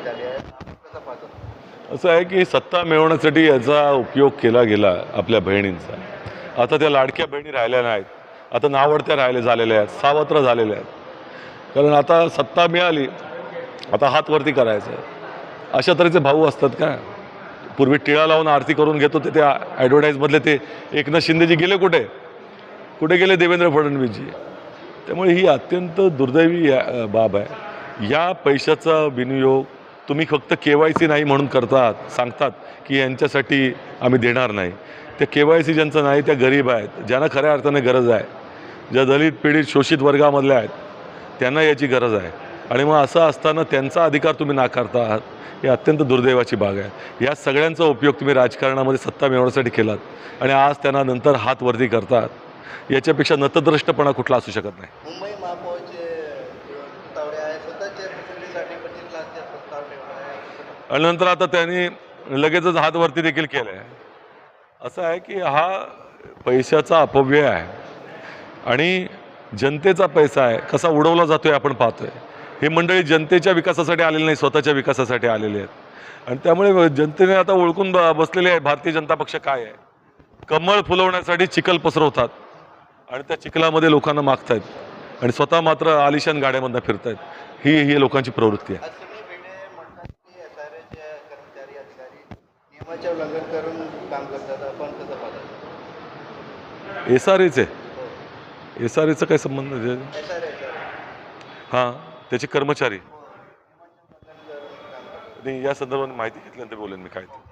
झाली आहे, आपण कसं पाहतो? असं आहे की सत्ता मिळवण्यासाठी याचा उपयोग केला गेला आपल्या बहिणींचा. आता त्या लाडक्या बहिणी राहिल्या नाहीत, आता नावडत्या झालेल्या आहेत, सावत्र झालेल्या आहेत. कारण आता सत्ता मिळाली, आता हात वरती करायचं आहे. अशा तऱ्हेचे भाऊ असतात का? पूर्वी टिळा लावून आरती करून घेत होते त्या ॲडव्हर्टाईजमधले ते एकनाथ शिंदेजी गेले कुठे? कुठे गेले देवेंद्र फडणवीसजी? त्यामुळे ही अत्यंत दुर्दैवी बाब आहे. या पैशाचा विनियोग तुम्ही फक्त KYC नाही म्हणून करतात, सांगतात की यांच्यासाठी आम्ही देणार नाही. त्या KYC ज्यांचं नाही त्या गरीब आहेत, ज्यांना खऱ्या अर्थाने गरज आहे, ज्या दलित पीडित शोषित वर्गामधल्या आहेत, त्यांना याची गरज आहे. आणि मग असं असताना त्यांचा अधिकार तुम्ही नाकारता आहात, ही अत्यंत दुर्दैवाची बाब आहे. या सगळ्यांचा उपयोग तुम्ही राजकारणामध्ये सत्ता मिळवण्यासाठी केलात आणि आज त्यांना नंतर हात वरती करतात. याच्यापेक्षा नतद्रष्टपणा कुठला असू शकत नाही. मुंबई महापौरचे तावडे आहे, स्वतःच्या प्रसिद्धीसाठी 25 लाखचा प्रस्ताव ठेवला आहे. आणि नंतर आता त्यांनी लगेचच हात वरती देखील केलं आहे. असं आहे की हा पैशाचा अपव्यय आहे आणि जनतेचा पैसा आहे, कसा उडवला जातोय आपण पाहतोय. हे मंडळी जनतेच्या विकासासाठी आलेले नाही, स्वतःच्या विकासासाठी आलेले आहेत. आणि त्यामुळे जनतेने आता ओळखून बसलेले आहे भारतीय जनता पक्ष काय आहे. कमळ फुलवण्यासाठी चिखल पसरवतात आणि त्या चिखलामध्ये लोकांना मागतायत आणि स्वतः मात्र आलिशान गाड्यामधनं फिरतायत. ही लोकांची प्रवृत्ती आहे. अश्विनी भिडे म्हणतात की SRAचे कर्मचारी अधिकारी नियमाचे उल्लंघन करून काम करतात, आपण कसं पाहतात? SRAचा काय संबंध आहे? SRA हां, त्याचे कर्मचारी नियमाचे उल्लंघन करून काम करतात. नाही, या संदर्भात माहिती घेतल्यानंतर बोलेन मी काय ते.